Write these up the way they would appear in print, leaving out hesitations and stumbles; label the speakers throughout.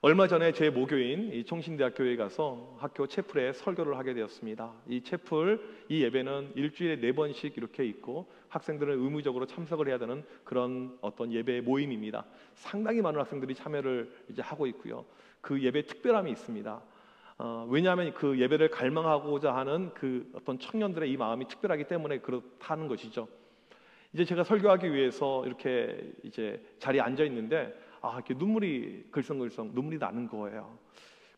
Speaker 1: 얼마 전에 제 모교인 이 총신대학교에 가서 학교 채플에 설교를 하게 되었습니다. 이 채플, 이 예배는 일주일에 4번씩 이렇게 있고 학생들은 의무적으로 참석을 해야 되는 그런 어떤 예배 모임입니다. 상당히 많은 학생들이 참여를 이제 하고 있고요. 그 예배 특별함이 있습니다. 왜냐하면 그 예배를 갈망하고자 하는 그 어떤 청년들의 이 마음이 특별하기 때문에 그렇다는 것이죠. 이제 제가 설교하기 위해서 이렇게 이제 자리에 앉아 있는데 이렇게 눈물이 글썽글썽 눈물이 나는 거예요.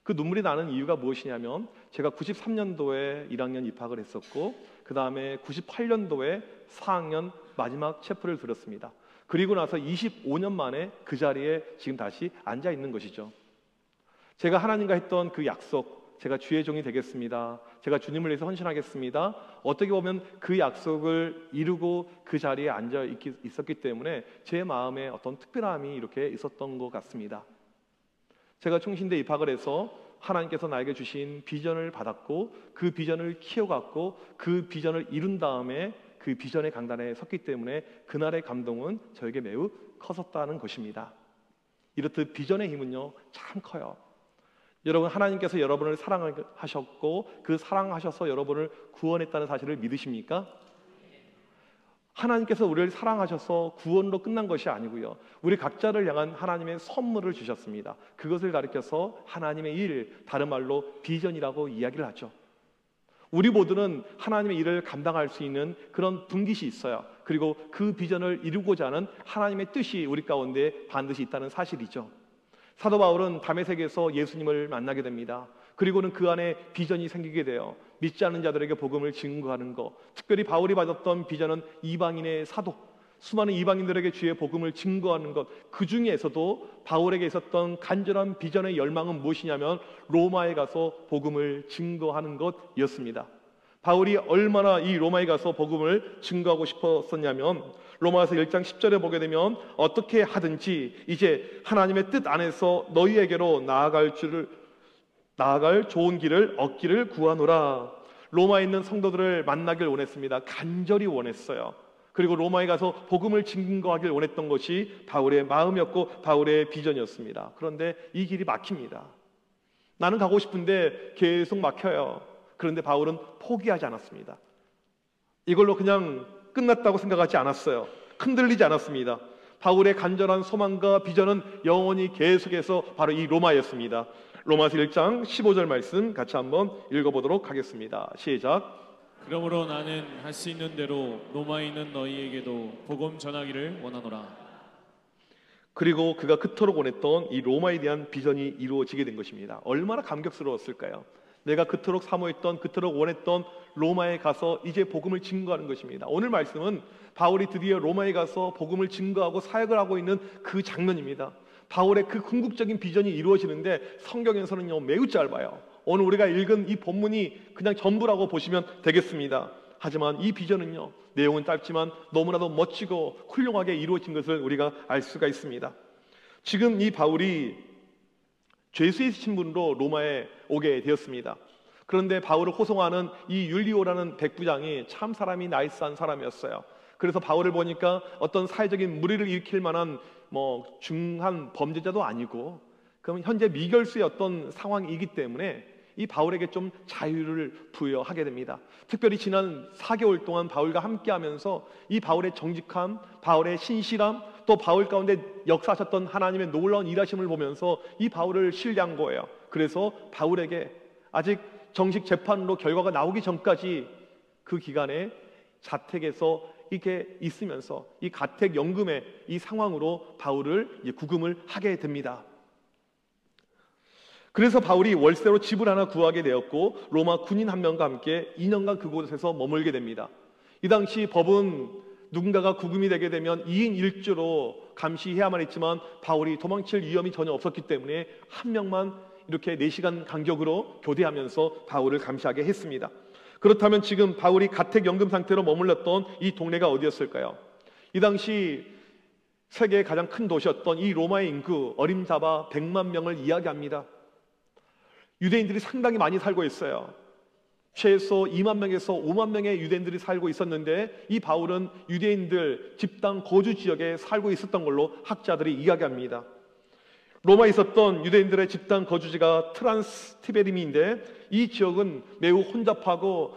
Speaker 1: 그 눈물이 나는 이유가 무엇이냐면 제가 93년도에 1학년 입학을 했었고 그 다음에 98년도에 4학년 마지막 체플을 들었습니다. 그리고 나서 25년 만에 그 자리에 지금 다시 앉아 있는 것이죠. 제가 하나님과 했던 그 약속, 제가 주의 종이 되겠습니다, 제가 주님을 위해서 헌신하겠습니다, 어떻게 보면 그 약속을 이루고 그 자리에 앉아 있었기 때문에 제 마음에 어떤 특별함이 이렇게 있었던 것 같습니다. 제가 총신대 입학을 해서 하나님께서 나에게 주신 비전을 받았고 그 비전을 키워갔고 그 비전을 이룬 다음에 그 비전의 강단에 섰기 때문에 그날의 감동은 저에게 매우 컸었다는 것입니다. 이렇듯 비전의 힘은요 참 커요. 여러분, 하나님께서 여러분을 사랑하셨고 그 사랑하셔서 여러분을 구원했다는 사실을 믿으십니까? 하나님께서 우리를 사랑하셔서 구원으로 끝난 것이 아니고요, 우리 각자를 향한 하나님의 선물을 주셨습니다. 그것을 가리켜서 하나님의 일, 다른 말로 비전이라고 이야기를 하죠. 우리 모두는 하나님의 일을 감당할 수 있는 그런 분깃이 있어요. 그리고 그 비전을 이루고자 하는 하나님의 뜻이 우리 가운데 반드시 있다는 사실이죠. 사도 바울은 다메섹에서 예수님을 만나게 됩니다. 그리고는 그 안에 비전이 생기게 돼요. 믿지 않는 자들에게 복음을 증거하는 것, 특별히 바울이 받았던 비전은 이방인의 사도, 수많은 이방인들에게 주의 복음을 증거하는 것, 그 중에서도 바울에게 있었던 간절한 비전의 열망은 무엇이냐면 로마에 가서 복음을 증거하는 것이었습니다. 바울이 얼마나 이 로마에 가서 복음을 증거하고 싶었었냐면 로마서 1장 10절에 보게 되면 어떻게 하든지 이제 하나님의 뜻 안에서 너희에게로 나아갈 좋은 길을 얻기를 구하노라. 로마에 있는 성도들을 만나길 원했습니다. 간절히 원했어요. 그리고 로마에 가서 복음을 증거하길 원했던 것이 바울의 마음이었고 바울의 비전이었습니다. 그런데 이 길이 막힙니다. 나는 가고 싶은데 계속 막혀요. 그런데 바울은 포기하지 않았습니다. 이걸로 그냥 끝났다고 생각하지 않았어요. 흔들리지 않았습니다. 바울의 간절한 소망과 비전은 영원히 계속해서 바로 이 로마였습니다. 로마서 1장 15절 말씀 같이 한번 읽어보도록 하겠습니다. 시작.
Speaker 2: 그러므로 나는 할 수 있는 대로 로마에 있는 너희에게도 복음 전하기를 원하노라.
Speaker 1: 그리고 그가 그토록 원했던 이 로마에 대한 비전이 이루어지게 된 것입니다. 얼마나 감격스러웠을까요? 내가 그토록 사모했던, 그토록 원했던 로마에 가서 이제 복음을 증거하는 것입니다. 오늘 말씀은 바울이 드디어 로마에 가서 복음을 증거하고 사역을 하고 있는 그 장면입니다. 바울의 그 궁극적인 비전이 이루어지는데 성경에서는요 매우 짧아요. 오늘 우리가 읽은 이 본문이 그냥 전부라고 보시면 되겠습니다. 하지만 이 비전은요 내용은 짧지만 너무나도 멋지고 훌륭하게 이루어진 것을 우리가 알 수가 있습니다. 지금 이 바울이 죄수의 신분으로 로마에 오게 되었습니다. 그런데 바울을 호송하는 이 율리오라는 백부장이 참 사람이 나이스한 사람이었어요. 그래서 바울을 보니까 어떤 사회적인 무리를 일으킬 만한 중한 범죄자도 아니고 그럼 현재 미결수의 어떤 상황이기 때문에 이 바울에게 좀 자유를 부여하게 됩니다. 특별히 지난 4개월 동안 바울과 함께하면서 이 바울의 정직함, 바울의 신실함, 또 바울 가운데 역사하셨던 하나님의 놀라운 일하심을 보면서 이 바울을 신뢰한 거예요. 그래서 바울에게 아직 정식 재판으로 결과가 나오기 전까지 그 기간에 자택에서 이렇게 있으면서 이 가택연금의 이 상황으로 바울을 구금을 하게 됩니다. 그래서 바울이 월세로 집을 하나 구하게 되었고 로마 군인 한 명과 함께 2년간 그곳에서 머물게 됩니다. 이 당시 법은 누군가가 구금이 되게 되면 2인 1조로 감시해야만 했지만 바울이 도망칠 위험이 전혀 없었기 때문에 한 명만 이렇게 4시간 간격으로 교대하면서 바울을 감시하게 했습니다. 그렇다면 지금 바울이 가택연금 상태로 머물렀던 이 동네가 어디였을까요? 이 당시 세계의 가장 큰 도시였던 이 로마의 인구 어림잡아 100만 명을 이야기합니다. 유대인들이 상당히 많이 살고 있어요. 최소 2만 명에서 5만 명의 유대인들이 살고 있었는데 이 바울은 유대인들 집단 거주 지역에 살고 있었던 걸로 학자들이 이야기합니다. 로마에 있었던 유대인들의 집단 거주지가 트란스티베림인데 이 지역은 매우 혼잡하고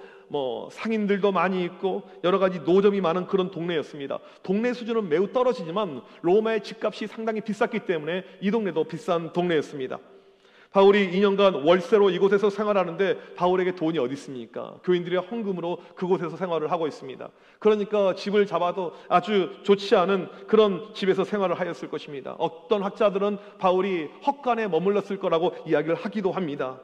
Speaker 1: 상인들도 많이 있고 여러 가지 노점이 많은 그런 동네였습니다. 동네 수준은 매우 떨어지지만 로마의 집값이 상당히 비쌌기 때문에 이 동네도 비싼 동네였습니다. 바울이 2년간 월세로 이곳에서 생활하는데 바울에게 돈이 어디 있습니까? 교인들의 헌금으로 그곳에서 생활을 하고 있습니다. 그러니까 집을 잡아도 아주 좋지 않은 그런 집에서 생활을 하였을 것입니다. 어떤 학자들은 바울이 헛간에 머물렀을 거라고 이야기를 하기도 합니다.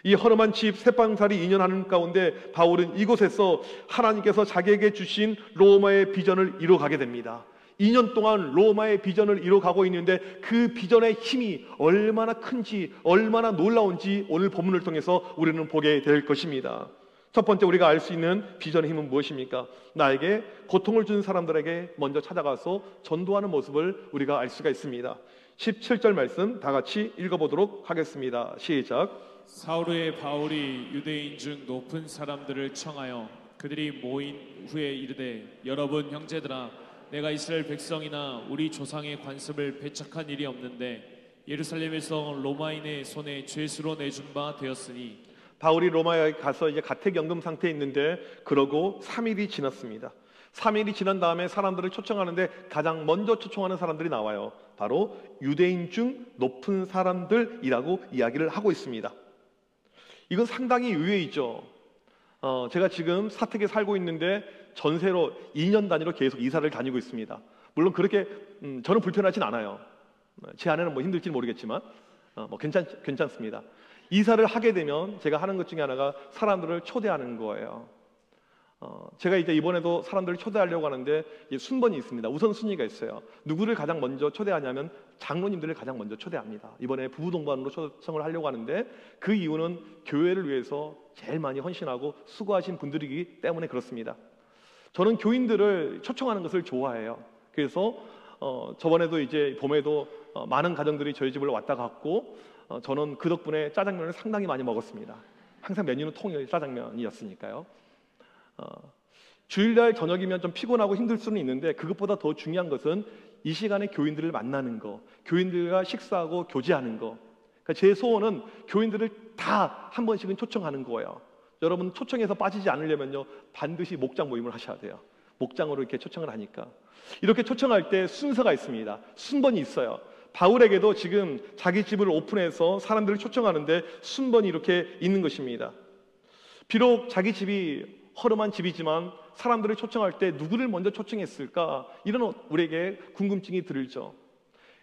Speaker 1: 이 허름한 집 새방살이 2년 하는 가운데 바울은 이곳에서 하나님께서 자기에게 주신 로마의 비전을 이루어가게 됩니다. 2년 동안 로마의 비전을 이루어가고 있는데 그 비전의 힘이 얼마나 큰지, 얼마나 놀라운지 오늘 본문을 통해서 우리는 보게 될 것입니다. 첫 번째 우리가 알 수 있는 비전의 힘은 무엇입니까? 나에게 고통을 준 사람들에게 먼저 찾아가서 전도하는 모습을 우리가 알 수가 있습니다. 17절 말씀 다 같이 읽어보도록 하겠습니다. 시작.
Speaker 2: 사울의 바울이 유대인 중 높은 사람들을 청하여 그들이 모인 후에 이르되 여러분 형제들아 내가 이스라엘 백성이나 우리 조상의 관습을 배척한 일이 없는데 예루살렘에서 로마인의 손에 죄수로 내준 바 되었으니
Speaker 1: 바울이 로마에 가서 이제 가택연금 상태에 있는데 그러고 3일이 지났습니다. 3일이 지난 다음에 사람들을 초청하는데 가장 먼저 초청하는 사람들이 나와요. 바로 유대인 중 높은 사람들이라고 이야기를 하고 있습니다. 이건 상당히 의외이죠. 제가 지금 사택에 살고 있는데 전세로 2년 단위로 계속 이사를 다니고 있습니다. 물론 그렇게 저는 불편하진 않아요. 제 아내는 힘들지는 모르겠지만 괜찮습니다. 이사를 하게 되면 제가 하는 것 중에 하나가 사람들을 초대하는 거예요. 제가 이제 이번에도 사람들을 초대하려고 하는데 순번이 있습니다. 우선순위가 있어요. 누구를 가장 먼저 초대하냐면 장로님들을 가장 먼저 초대합니다. 이번에 부부동반으로 초청을 하려고 하는데 그 이유는 교회를 위해서 제일 많이 헌신하고 수고하신 분들이기 때문에 그렇습니다. 저는 교인들을 초청하는 것을 좋아해요. 그래서 저번에도 이제 봄에도 많은 가정들이 저희 집을 왔다 갔고 저는 그 덕분에 짜장면을 상당히 많이 먹었습니다. 항상 메뉴는 통일 짜장면이었으니까요. 주일날 저녁이면 좀 피곤하고 힘들 수는 있는데 그것보다 더 중요한 것은 이 시간에 교인들을 만나는 거, 교인들과 식사하고 교제하는 거. 그러니까 제 소원은 교인들을 다 한 번씩은 초청하는 거예요. 여러분 초청해서 빠지지 않으려면요 반드시 목장 모임을 하셔야 돼요. 목장으로 이렇게 초청을 하니까 이렇게 초청할 때 순서가 있습니다. 순번이 있어요. 바울에게도 지금 자기 집을 오픈해서 사람들을 초청하는데 순번이 이렇게 있는 것입니다. 비록 자기 집이 허름한 집이지만 사람들을 초청할 때 누구를 먼저 초청했을까? 이런 우리에게 궁금증이 들죠.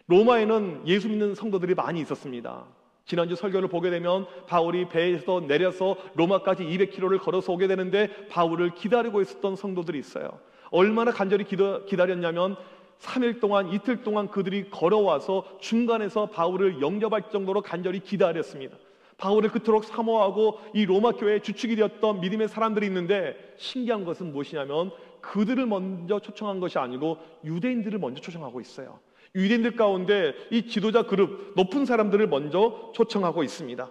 Speaker 1: 로마에는 예수 믿는 성도들이 많이 있었습니다. 지난주 설교를 보게 되면 바울이 배에서 내려서 로마까지 200km를 걸어서 오게 되는데 바울을 기다리고 있었던 성도들이 있어요. 얼마나 간절히 기다렸냐면 3일 동안 이틀 동안 그들이 걸어와서 중간에서 바울을 영접할 정도로 간절히 기다렸습니다. 바울을 그토록 사모하고 이 로마 교회의 주축이 되었던 믿음의 사람들이 있는데 신기한 것은 무엇이냐면 그들을 먼저 초청한 것이 아니고 유대인들을 먼저 초청하고 있어요. 유대인들 가운데 이 지도자 그룹 높은 사람들을 먼저 초청하고 있습니다.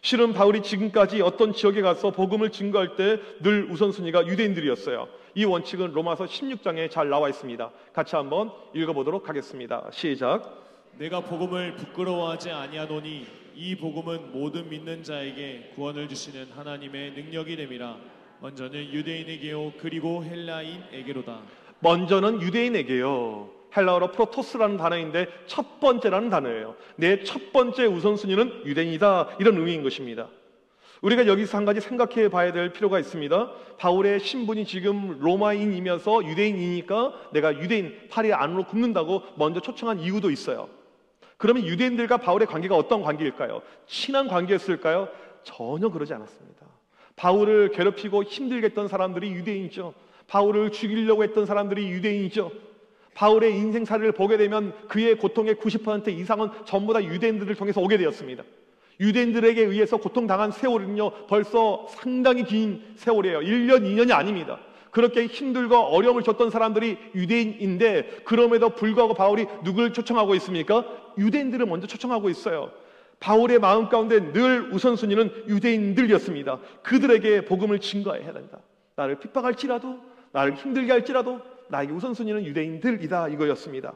Speaker 1: 실은 바울이 지금까지 어떤 지역에 가서 복음을 증거할 때 늘 우선순위가 유대인들이었어요. 이 원칙은 로마서 16장에 잘 나와 있습니다. 같이 한번 읽어보도록 하겠습니다. 시작.
Speaker 2: 내가 복음을 부끄러워하지 아니하노니 이 복음은 모든 믿는 자에게 구원을 주시는 하나님의 능력이 됨이라. 먼저는 유대인에게요 그리고 헬라인에게로다.
Speaker 1: 먼저는 유대인에게요. 헬라어로 프로토스라는 단어인데 첫 번째라는 단어예요. 내 첫 번째 우선순위는 유대인이다, 이런 의미인 것입니다. 우리가 여기서 한 가지 생각해 봐야 될 필요가 있습니다. 바울의 신분이 지금 로마인이면서 유대인이니까 내가 유대인 팔이 안으로 굽는다고 먼저 초청한 이유도 있어요. 그러면 유대인들과 바울의 관계가 어떤 관계일까요? 친한 관계였을까요? 전혀 그러지 않았습니다. 바울을 괴롭히고 힘들게 했던 사람들이 유대인이죠. 바울을 죽이려고 했던 사람들이 유대인이죠. 바울의 인생사를 보게 되면 그의 고통의 90% 이상은 전부 다 유대인들을 통해서 오게 되었습니다. 유대인들에게 의해서 고통당한 세월은요 벌써 상당히 긴 세월이에요. 1년, 2년이 아닙니다. 그렇게 힘들고 어려움을 줬던 사람들이 유대인인데 그럼에도 불구하고 바울이 누구를 초청하고 있습니까? 유대인들을 먼저 초청하고 있어요. 바울의 마음 가운데 늘 우선순위는 유대인들이었습니다. 그들에게 복음을 증거해야 된다. 나를 핍박할지라도, 나를 힘들게 할지라도 나에게 우선순위는 유대인들이다, 이거였습니다.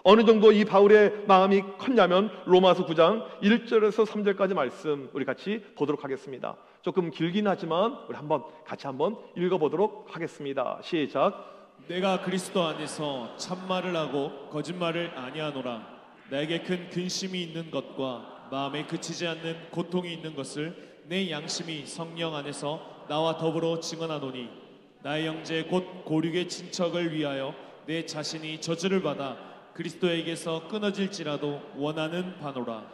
Speaker 1: 어느 정도 이 바울의 마음이 컸냐면 로마서 9장 1절에서 3절까지 말씀 우리 같이 보도록 하겠습니다. 조금 길긴 하지만 우리 같이 한번 읽어보도록 하겠습니다. 시작.
Speaker 2: 내가 그리스도 안에서 참말을 하고 거짓말을 아니하노라. 나에게 큰 근심이 있는 것과 마음에 그치지 않는 고통이 있는 것을 내 양심이 성령 안에서 나와 더불어 증언하노니 나의 형제 곧 고륙의 친척을 위하여 내 자신이 저주를 받아 그리스도에게서 끊어질지라도 원하는 바노라.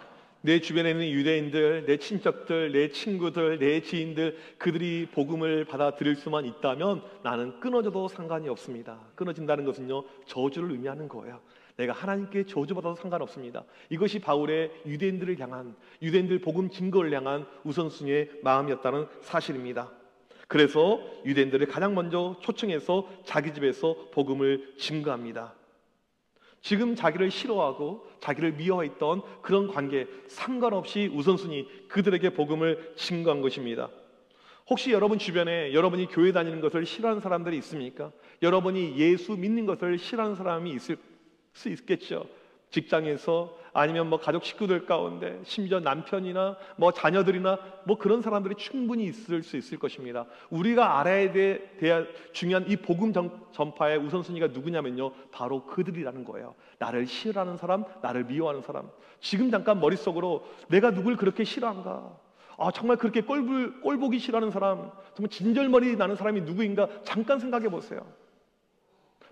Speaker 1: 내 주변에 있는 유대인들, 내 친척들, 내 친구들, 내 지인들, 그들이 복음을 받아들일 수만 있다면 나는 끊어져도 상관이 없습니다. 끊어진다는 것은요, 저주를 의미하는 거예요. 내가 하나님께 저주받아도 상관없습니다. 이것이 바울의 유대인들을 향한, 유대인들 복음 증거를 향한 우선순위의 마음이었다는 사실입니다. 그래서 유대인들을 가장 먼저 초청해서 자기 집에서 복음을 증거합니다. 지금 자기를 싫어하고 자기를 미워했던 그런 관계 상관없이 우선순위 그들에게 복음을 증거한 것입니다. 혹시 여러분 주변에 여러분이 교회 다니는 것을 싫어하는 사람들이 있습니까? 여러분이 예수 믿는 것을 싫어하는 사람이 있을 수 있겠죠. 직장에서 아니면 가족 식구들 가운데 심지어 남편이나 자녀들이나 그런 사람들이 충분히 있을 수 있을 것입니다. 우리가 알아야 돼야 중요한 이 복음 전파의 우선순위가 누구냐면요, 바로 그들이라는 거예요. 나를 싫어하는 사람, 나를 미워하는 사람. 지금 잠깐 머릿속으로 내가 누굴 그렇게 싫어한가? 정말 그렇게 꼴 보기 싫어하는 사람, 정말 진절머리 나는 사람이 누구인가 잠깐 생각해 보세요.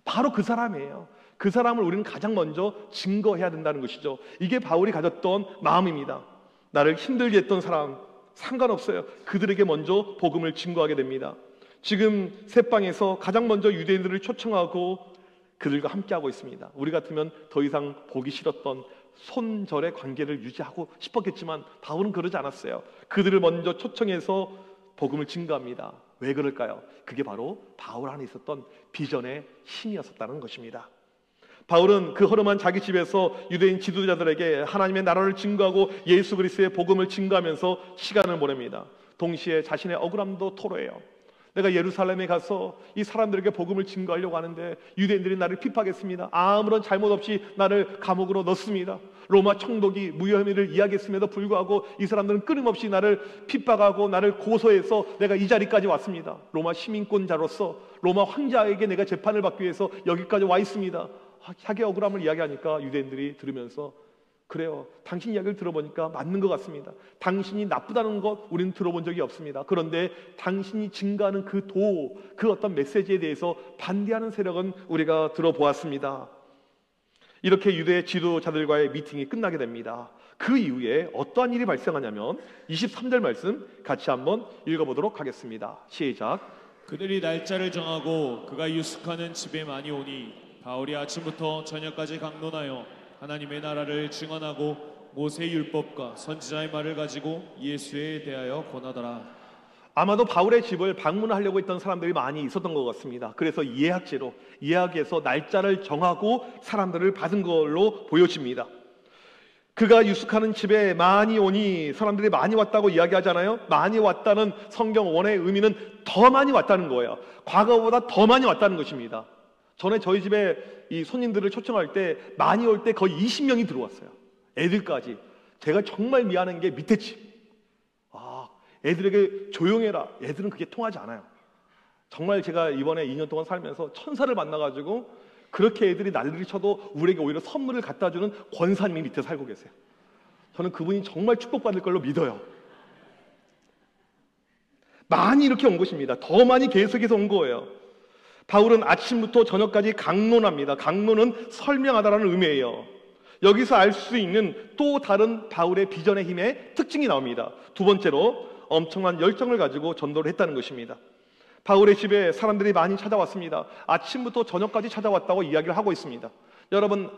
Speaker 1: 바로 그 사람이에요. 그 사람을 우리는 가장 먼저 증거해야 된다는 것이죠. 이게 바울이 가졌던 마음입니다. 나를 힘들게 했던 사람 상관없어요. 그들에게 먼저 복음을 증거하게 됩니다. 지금 새방에서 가장 먼저 유대인들을 초청하고 그들과 함께하고 있습니다. 우리 같으면 더 이상 보기 싫었던 손절의 관계를 유지하고 싶었겠지만 바울은 그러지 않았어요. 그들을 먼저 초청해서 복음을 증거합니다. 왜 그럴까요? 그게 바로 바울 안에 있었던 비전의 힘이었었다는 것입니다. 바울은 그 허름한 자기 집에서 유대인 지도자들에게 하나님의 나라를 증거하고 예수 그리스도의 복음을 증거하면서 시간을 보냅니다. 동시에 자신의 억울함도 토로해요. 내가 예루살렘에 가서 이 사람들에게 복음을 증거하려고 하는데 유대인들이 나를 핍박했습니다. 아무런 잘못 없이 나를 감옥으로 넣습니다. 로마 총독이 무혐의를 이야기했음에도 불구하고 이 사람들은 끊임없이 나를 핍박하고 나를 고소해서 내가 이 자리까지 왔습니다. 로마 시민권자로서 로마 황제에게 내가 재판을 받기 위해서 여기까지 와 있습니다. 자기 억울함을 이야기하니까 유대인들이 들으면서 그래요, 당신 이야기를 들어보니까 맞는 것 같습니다. 당신이 나쁘다는 것 우리는 들어본 적이 없습니다. 그런데 당신이 증가하는 그 어떤 메시지에 대해서 반대하는 세력은 우리가 들어보았습니다. 이렇게 유대 지도자들과의 미팅이 끝나게 됩니다. 그 이후에 어떠한 일이 발생하냐면 23절 말씀 같이 한번 읽어보도록 하겠습니다. 시작.
Speaker 2: 그들이 날짜를 정하고 그가 유숙하는 집에 많이 오니 바울이 아침부터 저녁까지 강론하여 하나님의 나라를 증언하고 모세의 율법과 선지자의 말을 가지고 예수에 대하여 권하더라.
Speaker 1: 아마도 바울의 집을 방문하려고 했던 사람들이 많이 있었던 것 같습니다. 그래서 예약해서 날짜를 정하고 사람들을 받은 걸로 보여집니다. 그가 유숙하는 집에 많이 오니 사람들이 많이 왔다고 이야기하잖아요. 많이 왔다는 성경 원어의 의미는 더 많이 왔다는 거예요. 과거보다 더 많이 왔다는 것입니다. 전에 저희 집에 이 손님들을 초청할 때 많이 올 때 거의 20명이 들어왔어요. 애들까지. 제가 정말 미안한 게 밑에 집. 애들에게 조용해라. 애들은 그게 통하지 않아요. 정말 제가 이번에 2년 동안 살면서 천사를 만나가지고 그렇게 애들이 난리를 쳐도 우리에게 오히려 선물을 갖다 주는 권사님이 밑에 살고 계세요. 저는 그분이 정말 축복받을 걸로 믿어요. 많이 이렇게 온 것입니다. 더 많이 계속해서 온 거예요. 바울은 아침부터 저녁까지 강론합니다. 강론은 설명하다라는 의미예요. 여기서 알 수 있는 또 다른 바울의 비전의 힘의 특징이 나옵니다. 두 번째로 엄청난 열정을 가지고 전도를 했다는 것입니다. 바울의 집에 사람들이 많이 찾아왔습니다. 아침부터 저녁까지 찾아왔다고 이야기를 하고 있습니다. 여러분,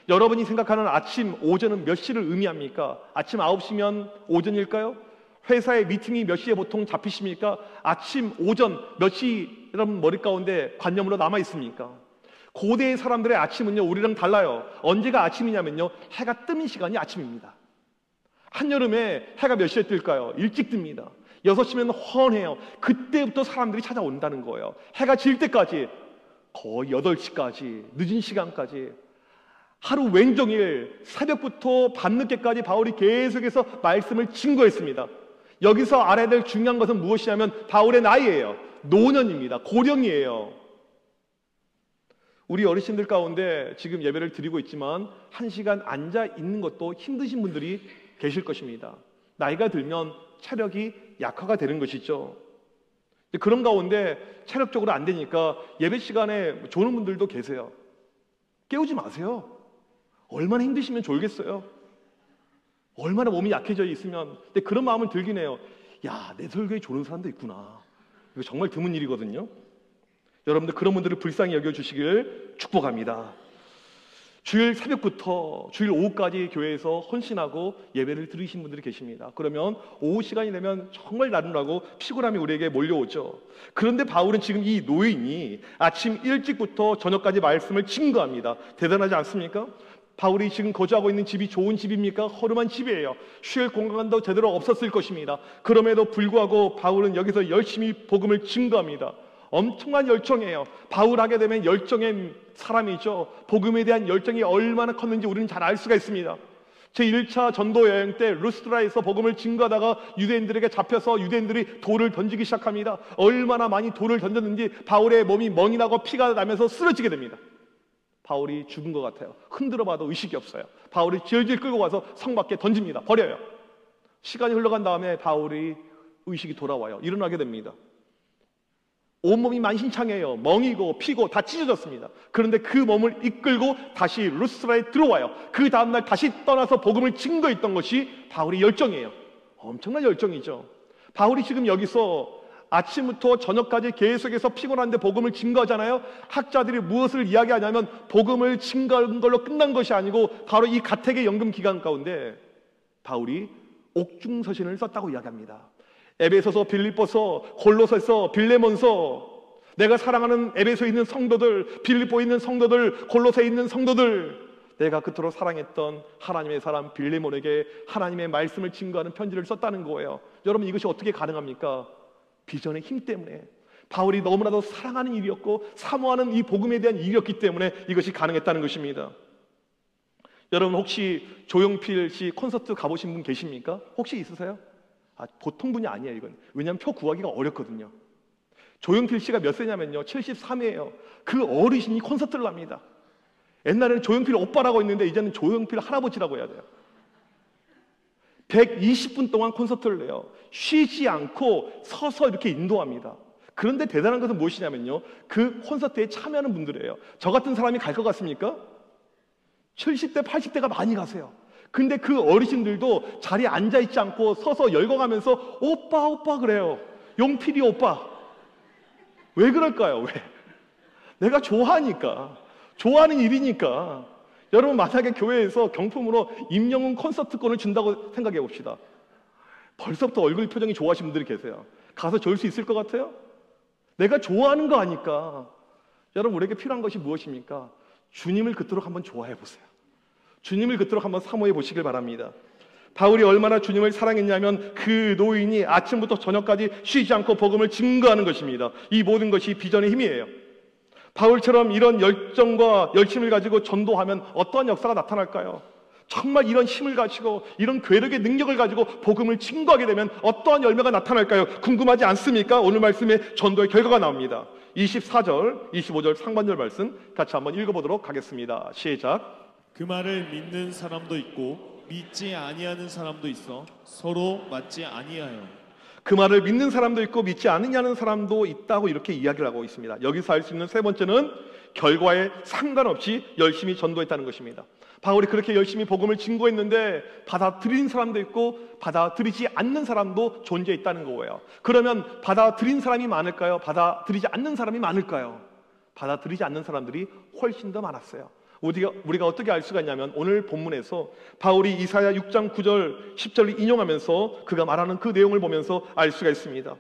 Speaker 1: 여러분이 생각하는 아침, 오전은 몇 시를 의미합니까? 아침 9시면 오전일까요? 회사의 미팅이 몇 시에 보통 잡히십니까? 아침, 오전 몇 시 여러분 머리 가운데 관념으로 남아 있습니까? 고대의 사람들의 아침은요, 우리랑 달라요. 언제가 아침이냐면요, 해가 뜨는 시간이 아침입니다. 한여름에 해가 몇 시에 뜰까요? 일찍 뜹니다. 6시면 훤해요. 그때부터 사람들이 찾아온다는 거예요. 해가 질 때까지 거의 8시까지 늦은 시간까지 하루 왼종일 새벽부터 밤늦게까지 바울이 계속해서 말씀을 증거했습니다. 여기서 알아야 될 중요한 것은 무엇이냐면 바울의 나이예요. 노년입니다. 고령이에요. 우리 어르신들 가운데 지금 예배를 드리고 있지만 1시간 앉아 있는 것도 힘드신 분들이 계실 것입니다. 나이가 들면 체력이 약화가 되는 것이죠. 그런 가운데 체력적으로 안 되니까 예배 시간에 조는 분들도 계세요. 깨우지 마세요. 얼마나 힘드시면 졸겠어요. 얼마나 몸이 약해져 있으면. 근데 그런 마음을 들긴 해요. 야, 내 설교에 조는 사람도 있구나. 이거 정말 드문 일이거든요. 여러분들 그런 분들을 불쌍히 여겨주시길 축복합니다. 주일 새벽부터 주일 오후까지 교회에서 헌신하고 예배를 드리신 분들이 계십니다. 그러면 오후 시간이 되면 정말 나른하고 피곤함이 우리에게 몰려오죠. 그런데 바울은 지금 이 노인이 아침 일찍부터 저녁까지 말씀을 증거합니다. 대단하지 않습니까? 바울이 지금 거주하고 있는 집이 좋은 집입니까? 허름한 집이에요. 쉴 공간도 제대로 없었을 것입니다. 그럼에도 불구하고 바울은 여기서 열심히 복음을 증거합니다. 엄청난 열정이에요. 바울 하게 되면 열정의 사람이죠. 복음에 대한 열정이 얼마나 컸는지 우리는 잘 알 수가 있습니다. 제 1차 전도 여행 때 루스드라에서 복음을 증거하다가 유대인들에게 잡혀서 유대인들이 돌을 던지기 시작합니다. 얼마나 많이 돌을 던졌는지 바울의 몸이 멍이 나고 피가 나면서 쓰러지게 됩니다. 바울이 죽은 것 같아요. 흔들어 봐도 의식이 없어요. 바울이 질질 끌고 가서 성 밖에 던집니다. 버려요. 시간이 흘러간 다음에 바울이 의식이 돌아와요. 일어나게 됩니다. 온몸이 만신창이에요. 멍이고 피고 다 찢어졌습니다. 그런데 그 몸을 이끌고 다시 루스드라에 들어와요. 그 다음날 다시 떠나서 복음을 증거했던 것이 바울의 열정이에요. 엄청난 열정이죠. 바울이 지금 여기서 아침부터 저녁까지 계속해서 피곤한데 복음을 증거하잖아요. 학자들이 무엇을 이야기하냐면 복음을 증거한 걸로 끝난 것이 아니고 바로 이 가택의 연금 기간 가운데 바울이 옥중서신을 썼다고 이야기합니다. 에베소서, 빌립보서, 골로새서, 빌레몬서, 내가 사랑하는 에베소에 있는 성도들, 빌립보에 있는 성도들, 골로새에 있는 성도들, 내가 그토록 사랑했던 하나님의 사람 빌레몬에게 하나님의 말씀을 증거하는 편지를 썼다는 거예요. 여러분 이것이 어떻게 가능합니까? 비전의 힘 때문에. 바울이 너무나도 사랑하는 일이었고 사모하는 이 복음에 대한 일이었기 때문에 이것이 가능했다는 것입니다. 여러분 혹시 조용필 씨 콘서트 가보신 분 계십니까? 혹시 있으세요? 보통 분이 아니에요 이건. 왜냐하면 표 구하기가 어렵거든요. 조용필 씨가 몇 세냐면요 73이에요. 그 어르신이 콘서트를 합니다. 옛날에는 조용필 오빠라고 했는데 이제는 조용필 할아버지라고 해야 돼요. 120분 동안 콘서트를 해요. 쉬지 않고 서서 이렇게 인도합니다. 그런데 대단한 것은 무엇이냐면요 그 콘서트에 참여하는 분들이에요. 저 같은 사람이 갈 것 같습니까? 70대 80대가 많이 가세요. 근데 그 어르신들도 자리에 앉아있지 않고 서서 열거가면서 오빠 오빠 그래요. 용필이 오빠. 왜 그럴까요? 왜? 내가 좋아하니까. 좋아하는 일이니까. 여러분 만약에 교회에서 경품으로 임영웅 콘서트권을 준다고 생각해 봅시다. 벌써부터 얼굴 표정이 좋아하시는 분들이 계세요. 가서 줄 수 있을 것 같아요? 내가 좋아하는 거 아니까. 여러분 우리에게 필요한 것이 무엇입니까? 주님을 그토록 한번 좋아해 보세요. 주님을 그토록 한번 사모해 보시길 바랍니다. 바울이 얼마나 주님을 사랑했냐면 그 노인이 아침부터 저녁까지 쉬지 않고 복음을 증거하는 것입니다. 이 모든 것이 비전의 힘이에요. 바울처럼 이런 열정과 열심을 가지고 전도하면 어떠한 역사가 나타날까요? 정말 이런 힘을 가지고 이런 괴력의 능력을 가지고 복음을 증거하게 되면 어떠한 열매가 나타날까요? 궁금하지 않습니까? 오늘 말씀에 전도의 결과가 나옵니다. 24절, 25절 상반절 말씀 같이 한번 읽어보도록 하겠습니다. 시작.
Speaker 2: 그 말을 믿는 사람도 있고 믿지 아니하는 사람도 있어 서로 맞지 아니하여.
Speaker 1: 그 말을 믿는 사람도 있고 믿지 않느냐는 사람도 있다고 이렇게 이야기를 하고 있습니다. 여기서 알 수 있는 세 번째는 결과에 상관없이 열심히 전도했다는 것입니다. 바울이 그렇게 열심히 복음을 증거했는데 받아들인 사람도 있고 받아들이지 않는 사람도 존재했다는 거예요. 그러면 받아들인 사람이 많을까요? 받아들이지 않는 사람이 많을까요? 받아들이지 않는 사람들이 훨씬 더 많았어요. 우리가 어떻게 알 수가 있냐면 오늘 본문에서 바울이 이사야 6장 9절 10절을 인용하면서 그가 말하는 그 내용을 보면서 알 수가 있습니다.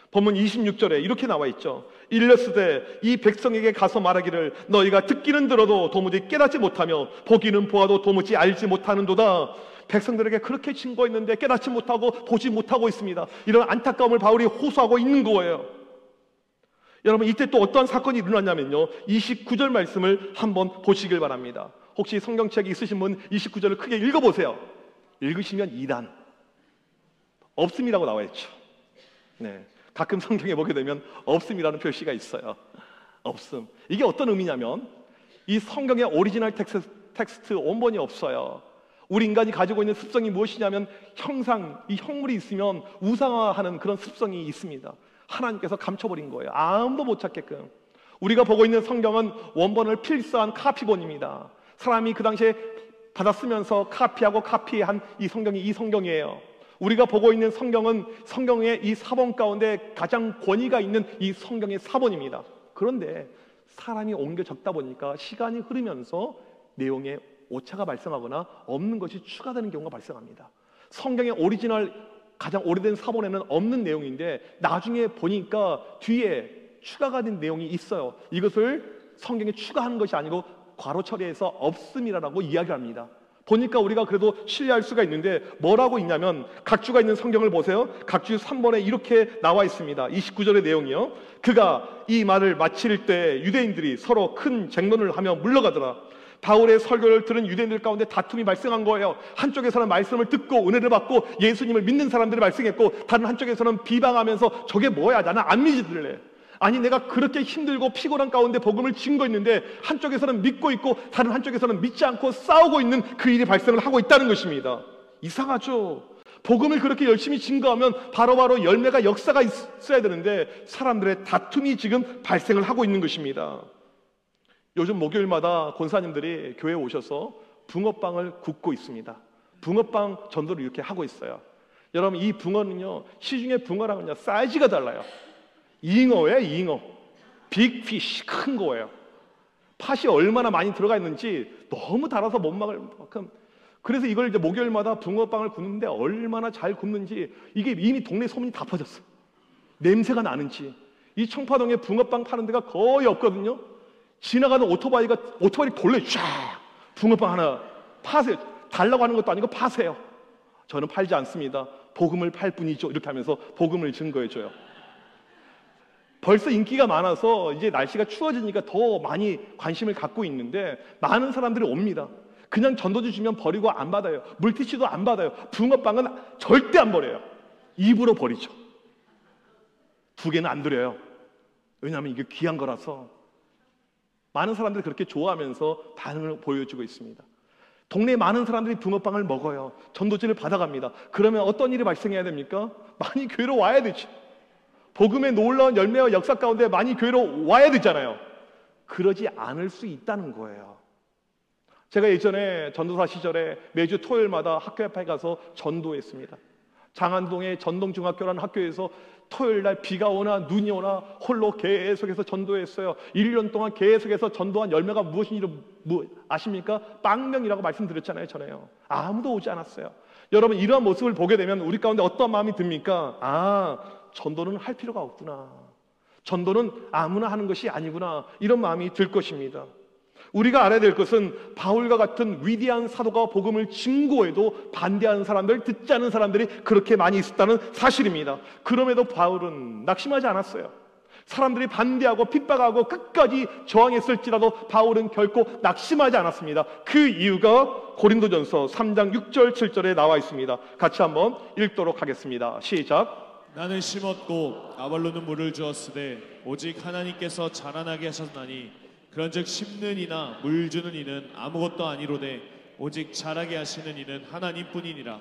Speaker 1: 본문 26절에 이렇게 나와 있죠. 일렀으되 이 백성에게 가서 말하기를 너희가 듣기는 들어도 도무지 깨닫지 못하며 보기는 보아도 도무지 알지 못하는도다. 백성들에게 그렇게 증거했는데 깨닫지 못하고 보지 못하고 있습니다. 이런 안타까움을 바울이 호소하고 있는 거예요. 여러분 이때 또 어떠한 사건이 일어났냐면요 29절 말씀을 한번 보시길 바랍니다. 혹시 성경책 있으신 분 29절을 크게 읽어보세요. 읽으시면 2단 없음이라고 나와 있죠. 네, 가끔 성경에 보게 되면 없음이라는 표시가 있어요. 없음. 이게 어떤 의미냐면 이 성경의 오리지널 텍스트 원본이 없어요. 우리 인간이 가지고 있는 습성이 무엇이냐면 형상, 이 형물이 있으면 우상화하는 그런 습성이 있습니다. 하나님께서 감춰버린 거예요. 아무도 못 찾게끔. 우리가 보고 있는 성경은 원본을 필사한 카피본입니다. 사람이 그 당시에 받아 쓰면서 카피하고 카피한 이 성경이 이 성경이에요. 우리가 보고 있는 성경은 성경의 이 사본 가운데 가장 권위가 있는 이 성경의 사본입니다. 그런데 사람이 옮겨 적다 보니까 시간이 흐르면서 내용에 오차가 발생하거나 없는 것이 추가되는 경우가 발생합니다. 성경의 오리지널 가장 오래된 사본에는 없는 내용인데 나중에 보니까 뒤에 추가가 된 내용이 있어요. 이것을 성경에 추가하는 것이 아니고 괄호 처리해서 없음이라고 이야기합니다. 보니까 우리가 그래도 신뢰할 수가 있는데 뭐라고 있냐면 각주가 있는 성경을 보세요. 각주 3번에 이렇게 나와 있습니다. 29절의 내용이요. 그가 이 말을 마칠 때 유대인들이 서로 큰 쟁론을 하며 물러가더라. 바울의 설교를 들은 유대인들 가운데 다툼이 발생한 거예요. 한쪽에서는 말씀을 듣고 은혜를 받고 예수님을 믿는 사람들이 발생했고, 다른 한쪽에서는 비방하면서 저게 뭐야, 나는 안 믿을래. 아니, 내가 그렇게 힘들고 피곤한 가운데 복음을 증거했는데 한쪽에서는 믿고 있고 다른 한쪽에서는 믿지 않고 싸우고 있는 그 일이 발생을 하고 있다는 것입니다. 이상하죠? 복음을 그렇게 열심히 증거하면 바로바로 열매가 역사가 있어야 되는데 사람들의 다툼이 지금 발생을 하고 있는 것입니다. 요즘 목요일마다 권사님들이 교회에 오셔서 붕어빵을 굽고 있습니다. 붕어빵 전도를 이렇게 하고 있어요. 여러분, 이 붕어는요, 시중의 붕어랑은요 사이즈가 달라요. 잉어예요, 잉어. 빅피쉬, 큰 거예요. 팥이 얼마나 많이 들어가 있는지 너무 달아서 못 막을 만큼. 그래서 이걸 이제 목요일마다 붕어빵을 굽는데 얼마나 잘 굽는지 이게 이미 동네 소문이 다 퍼졌어. 냄새가 나는지. 이 청파동에 붕어빵 파는 데가 거의 없거든요. 지나가는 오토바이를 돌려 쫙 붕어빵 하나 파세요. 달라고 하는 것도 아니고 파세요. 저는 팔지 않습니다. 복음을 팔 뿐이죠. 이렇게 하면서 복음을 증거해줘요. 벌써 인기가 많아서 이제 날씨가 추워지니까 더 많이 관심을 갖고 있는데 많은 사람들이 옵니다. 그냥 전도지 주면 버리고 안 받아요. 물티슈도 안 받아요. 붕어빵은 절대 안 버려요. 입으로 버리죠. 2개는 안 드려요. 왜냐하면 이게 귀한 거라서. 많은 사람들이 그렇게 좋아하면서 반응을 보여주고 있습니다. 동네에 많은 사람들이 붕어빵을 먹어요. 전도지를 받아갑니다. 그러면 어떤 일이 발생해야 됩니까? 많이 교회로 와야 되죠. 복음의 놀라운 열매와 역사 가운데 많이 교회로 와야 되잖아요. 그러지 않을 수 있다는 거예요. 제가 예전에 전도사 시절에 매주 토요일마다 학교 앞에 가서 전도했습니다. 장안동의 전동중학교라는 학교에서 토요일 날 비가 오나 눈이 오나 홀로 계속해서 전도했어요. 1년 동안 계속해서 전도한 열매가 무엇인지 아십니까? 빵명이라고 말씀드렸잖아요, 전에요. 아무도 오지 않았어요. 여러분, 이러한 모습을 보게 되면 우리 가운데 어떤 마음이 듭니까? 아, 전도는 할 필요가 없구나. 전도는 아무나 하는 것이 아니구나. 이런 마음이 들 것입니다. 우리가 알아야 될 것은 바울과 같은 위대한 사도가 복음을 증거해도 반대하는 사람들, 듣지 않는 사람들이 그렇게 많이 있었다는 사실입니다. 그럼에도 바울은 낙심하지 않았어요. 사람들이 반대하고 핍박하고 끝까지 저항했을지라도 바울은 결코 낙심하지 않았습니다. 그 이유가 고린도전서 3장 6절 7절에 나와 있습니다. 같이 한번 읽도록 하겠습니다. 시작.
Speaker 2: 나는 심었고 아볼로는 물을 주었으되 오직 하나님께서 자라나게 하셨나니 그런즉 심는 이나 물 주는 이는 아무것도 아니로되 오직 자라게 하시는 이는 하나님뿐이니라.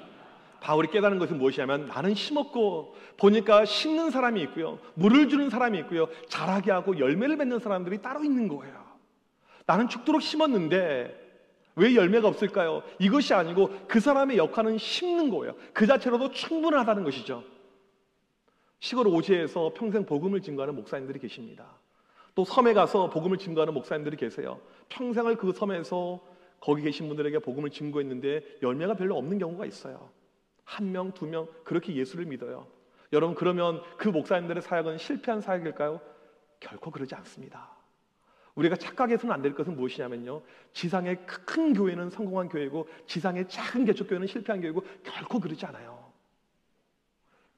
Speaker 1: 바울이 깨달은 것은 무엇이냐면 나는 심었고 보니까 심는 사람이 있고요, 물을 주는 사람이 있고요, 자라게 하고 열매를 맺는 사람들이 따로 있는 거예요. 나는 죽도록 심었는데 왜 열매가 없을까요? 이것이 아니고 그 사람의 역할은 심는 거예요. 그 자체로도 충분하다는 것이죠. 시골 오지에서 평생 복음을 증거하는 목사님들이 계십니다. 또 섬에 가서 복음을 증거하는 목사님들이 계세요. 평생을 그 섬에서 거기 계신 분들에게 복음을 증거했는데 열매가 별로 없는 경우가 있어요. 1명, 2명 그렇게 예수를 믿어요. 여러분, 그러면 그 목사님들의 사역은 실패한 사역일까요? 결코 그러지 않습니다. 우리가 착각해서는 안 될 것은 무엇이냐면요, 지상의 큰 교회는 성공한 교회고 지상의 작은 개척교회는 실패한 교회고 결코 그러지 않아요.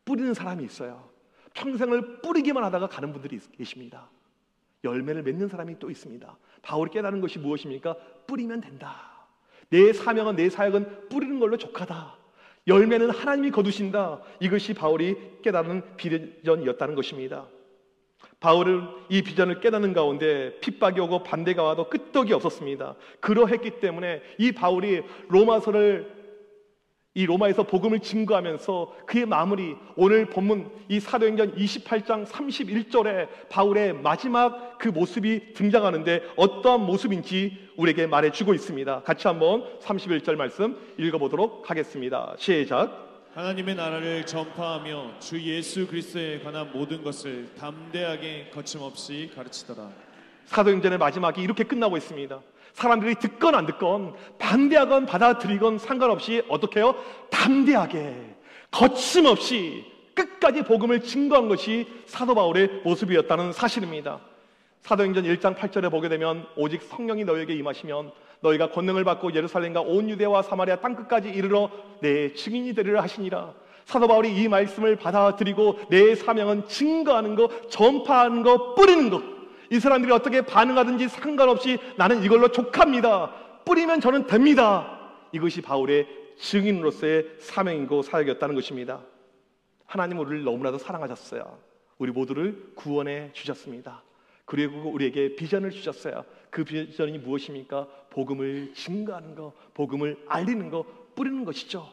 Speaker 1: 뿌리는 사람이 있어요. 평생을 뿌리기만 하다가 가는 분들이 계십니다. 열매를 맺는 사람이 또 있습니다. 바울이 깨달은 것이 무엇입니까? 뿌리면 된다. 내 사명은, 내 사역은 뿌리는 걸로 족하다. 열매는 하나님이 거두신다. 이것이 바울이 깨닫는 비전이었다는 것입니다. 바울은 이 비전을 깨닫는 가운데 핍박이 오고 반대가 와도 끄떡이 없었습니다. 그러했기 때문에 이 바울이 로마에서 복음을 증거하면서 그의 마무리, 오늘 본문 이 사도행전 28장 31절에 바울의 마지막 그 모습이 등장하는데 어떠한 모습인지 우리에게 말해주고 있습니다. 같이 한번 31절 말씀 읽어보도록 하겠습니다. 시작.
Speaker 2: 하나님의 나라를 전파하며 주 예수 그리스도에 관한 모든 것을 담대하게 거침없이 가르치더라.
Speaker 1: 사도행전의 마지막이 이렇게 끝나고 있습니다. 사람들이 듣건 안 듣건, 반대하건 받아들이건 상관없이 어떻게 해요? 담대하게 거침없이 끝까지 복음을 증거한 것이 사도 바울의 모습이었다는 사실입니다. 사도행전 1장 8절에 보게 되면 오직 성령이 너희에게 임하시면 너희가 권능을 받고 예루살렘과 온 유대와 사마리아 땅끝까지 이르러 내 증인이 되리라 하시니라. 사도 바울이 이 말씀을 받아들이고 내 사명은 증거하는 것, 전파하는 것, 뿌리는 것. 이 사람들이 어떻게 반응하든지 상관없이 나는 이걸로 족합니다. 뿌리면 저는 됩니다. 이것이 바울의 증인으로서의 사명이고 사역이었다는 것입니다. 하나님 우리를 너무나도 사랑하셨어요. 우리 모두를 구원해 주셨습니다. 그리고 우리에게 비전을 주셨어요. 그 비전이 무엇입니까? 복음을 증거하는 것, 복음을 알리는 것, 뿌리는 것이죠.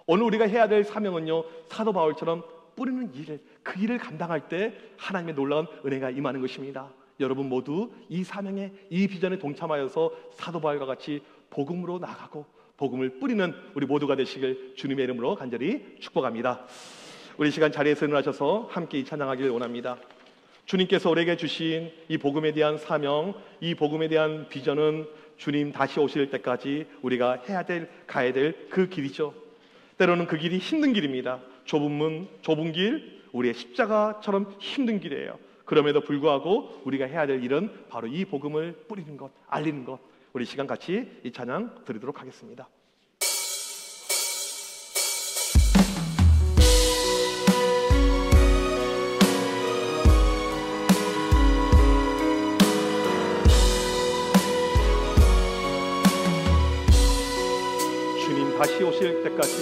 Speaker 1: 오늘 우리가 해야 될 사명은요, 사도 바울처럼 뿌리는 일, 그 일을 감당할 때 하나님의 놀라운 은혜가 임하는 것입니다. 여러분 모두 이 사명에, 이 비전에 동참하여서 사도 바울과 같이 복음으로 나가고 복음을 뿌리는 우리 모두가 되시길 주님의 이름으로 간절히 축복합니다. 우리 시간 자리에서 일어나셔서 함께 이 찬양하기를 원합니다. 주님께서 우리에게 주신 이 복음에 대한 사명, 이 복음에 대한 비전은 주님 다시 오실 때까지 우리가 해야 될, 가야 될 그 길이죠. 때로는 그 길이 힘든 길입니다. 좁은 문, 좁은 길, 우리의 십자가처럼 힘든 길이에요. 그럼에도 불구하고 우리가 해야 될 일은 바로 이 복음을 뿌리는 것, 알리는 것. 우리 시간 같이 이 찬양 드리도록 하겠습니다. 주님 다시 오실 때까지,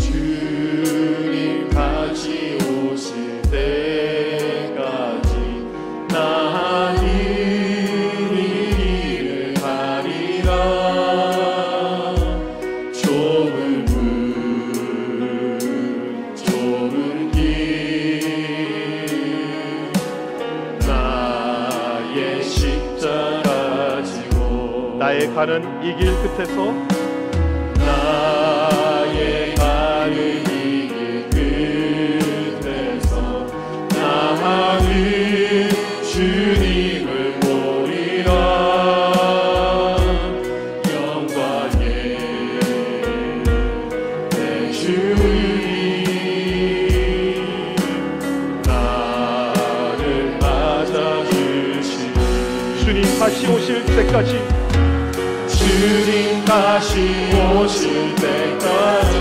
Speaker 2: 주님 다시 오실 때까지 나는 이 길을 가리라. 좁은 문, 좁은 길, 나의 십자가 지고
Speaker 1: 나의 가는 이 길 끝에서
Speaker 2: 나의 가는 이 길 끝에서 나는 주님을 보리라. 영광의 내 주님 나를 맞아주시니.
Speaker 1: 주님 다시 오실 때까지,
Speaker 2: 주님 다시 오실 때까지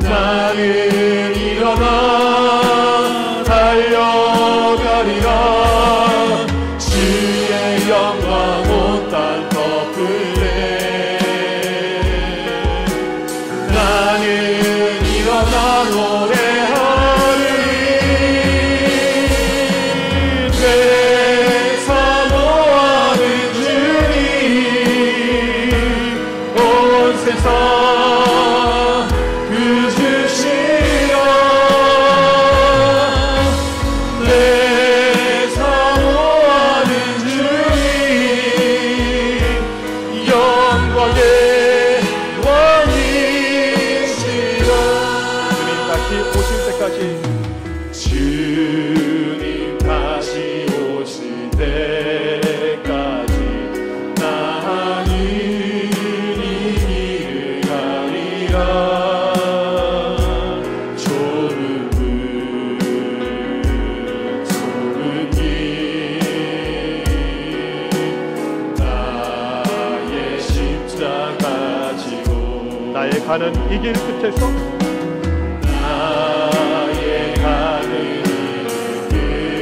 Speaker 2: 나는 일어나 달려가리라. 주의 영광 온 땅 덮을 때 나는 일어나 노래하리. 그 주시여 내 사모하는 주님 영광의 왕이시라.
Speaker 1: 주님 다시 오실 때까지,
Speaker 2: 주님 다시 오실 때까지 나는 이 길을 가리라. 좁은 문, 좁은 길, 나의 십자가 지고
Speaker 1: 나의 가는 이 길 끝에서
Speaker 2: 나의 가는 이 길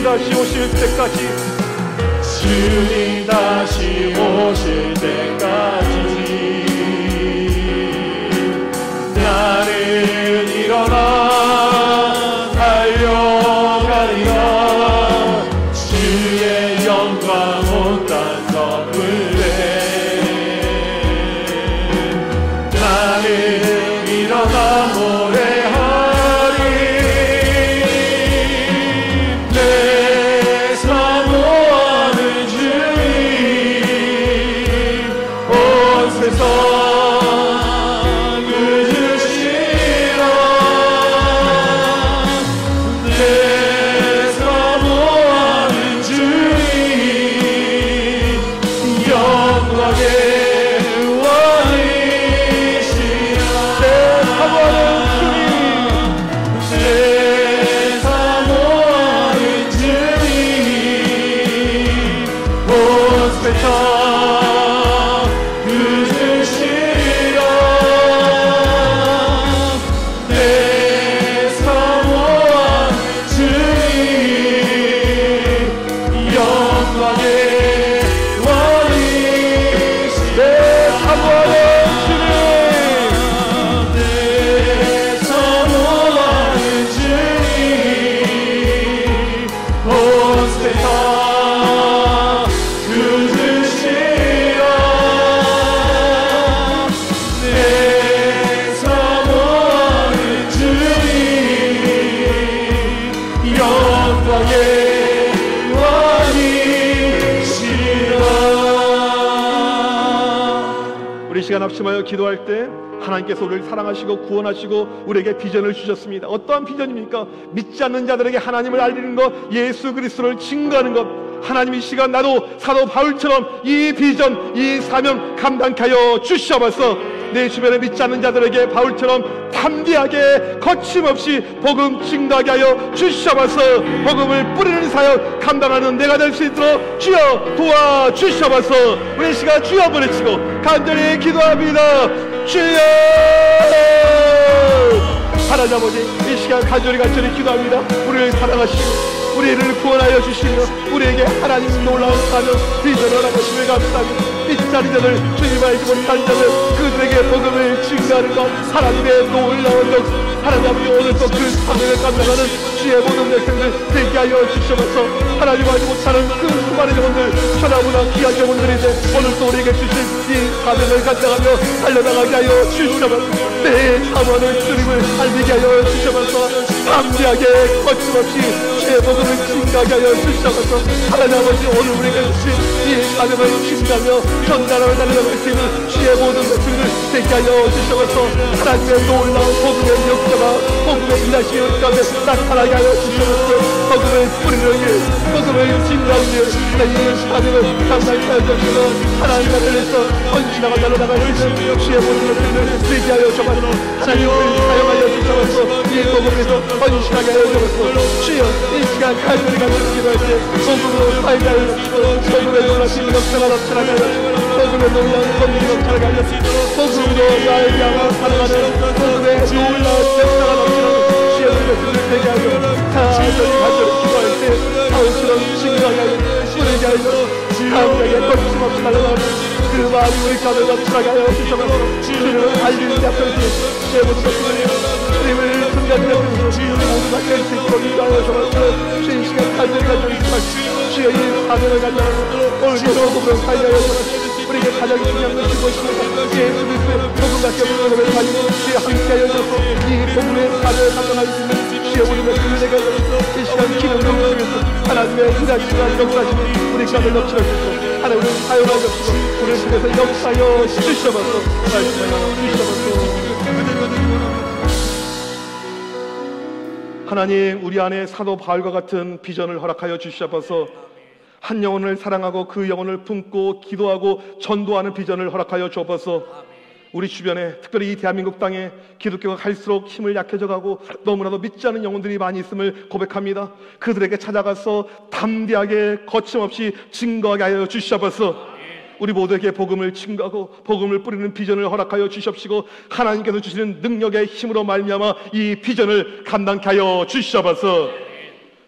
Speaker 1: 다시 오실 때까지,
Speaker 2: 주님 다시 오실 때까지 나는 일어나 달려가리라. 주의 영광 온 땅 덮을래. 나는 일어나 노래하리. 내 사모하는 주님 온 세상
Speaker 1: 시간 합심하여 기도할 때 하나님께서 우리를 사랑하시고 구원하시고 우리에게 비전을 주셨습니다. 어떠한 비전입니까? 믿지 않는 자들에게 하나님을 알리는 것, 예수 그리스도를 증거하는 것. 하나님 이 시간 나도 사도 바울처럼 이 비전, 이 사명 감당케 하여 주시옵소서. 내 주변에 믿지 않는 자들에게 바울처럼 담대하게 거침없이 복음 증거하게 하여 주시옵소서. 복음을 뿌리는 사역 감당하는 내가 될 수 있도록 주여 도와주시옵소서. 우리 시간 주여 부르시고 간절히 기도합니다. 주여! 하나님 아버지, 이 시간 간절히 기도합니다. 우리를 사랑하시고 우리를 구원하여 주시며 우리에게 하나님 놀라운 사명 비전을 허락하심을 감사합니다. 믿지 않는 자들, 주님 알지 못한 자들, 그들에게 복음을 증거하는 것, 하나님의 놀라운 역사, 하나님 아버지 오늘 또 그 사명을 감당하는 주의 모든 백성들 되게 하여 주시옵소서. 하나님 알지 못하는 그 수많은 영혼들, 천하보다 귀한 영혼들인데 오늘 또 우리에게 주신 이 사명을 감당하며 달려나가게 하여 주시옵소서. 내 사모하는 주님을 알게 하여 주시옵소서. 담대하게 거침없이 주의 복음을 증거하게 하여 주시옵소서. 하나님 아버지 오늘 우리에게 주신 이 사명을 증거하며 전달하며 달려갈 수 있는 주의 모든 백성들 되게 하여 주시옵소서. 하나님의 놀라운 복음의 역사가 복음의 일하시는 가운데 나타나게 하여 주시옵소서. 복음을 뿌리는 일, 복음을 증거하는 일, 이 사명을 감당케 하여 주시옵소서. 하나님 앞에서 헌신하고 달려나갈 수 있는 주의 모든 백성들 되게 하여 주시옵소서. 하나님을 사용하여 주시옵소서. 이 복음에서 헌신하게 하여 주시옵소서. 주여 이 시간 간절히 기도할 때 복음으로 살게 하여 주시고 복음의 놀라신 역사가 나타나게 하여 주시고 복음의 놀라운 권능이 나타나게 하여 주시고 복음으로 나에게 하나 살아가는 복음의 놀라운 역사가 나타나는 주의 백성들 되게 하여 간절히 기도할 때 바울처럼 증거하게 하여 뿌리게 하여 담대하게 거침없이 달려가는 그 마음이 우리 가운데 나타나게 하여 주시옵소서. 주님을 알리는 데 앞에서 주의 모든 백성들이 주님을 증거하는 데 앞에서 모두 다 깰 수 있도록 인도하여 주옵소서. 주의 시간 간절히 주의 이 사명을 간절하고 오늘 복음으로 살게 하여 주옵소서. 우리에게 가장 중요한 것이 무엇입니까? 예수 그리스도의 복음밖에 없는 복음을 가지고 주의 함께하여 주옵소서. 이 복음의 사명을 감당할 수 있는 주의 모든 것을 내가 이 시간 기능을 통해서 하나님의 일하시고 역사하시는 우리 가운데 넘치러 주시고 하나님을 사용하여 주시고 우리를 통해서 역사하여 주시옵소서. 말씀하여 주시옵소서. 하나님 우리 안에 사도 바울과 같은 비전을 허락하여 주시옵소서. 한 영혼을 사랑하고 그 영혼을 품고 기도하고 전도하는 비전을 허락하여 주옵소서. 우리 주변에 특별히 이 대한민국 땅에 기독교가 갈수록 힘을 약해져 가고 너무나도 믿지 않는 영혼들이 많이 있음을 고백합니다. 그들에게 찾아가서 담대하게 거침없이 증거하게 하여 주시옵소서. 우리 모두에게 복음을 증거하고 복음을 뿌리는 비전을 허락하여 주시옵시고 하나님께서 주시는 능력의 힘으로 말미암아 이 비전을 감당케 하여 주시옵소서.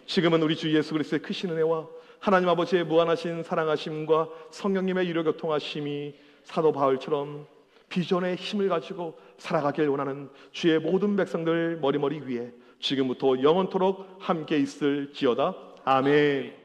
Speaker 1: 지금은 우리 주 예수 그리스도의 크신 은혜와 하나님 아버지의 무한하신 사랑하심과 성령님의 유료 교통하심이 사도 바울처럼 비전의 힘을 가지고 살아가길 원하는 주의 모든 백성들 머리머리 위에 지금부터 영원토록 함께 있을지어다. 아멘.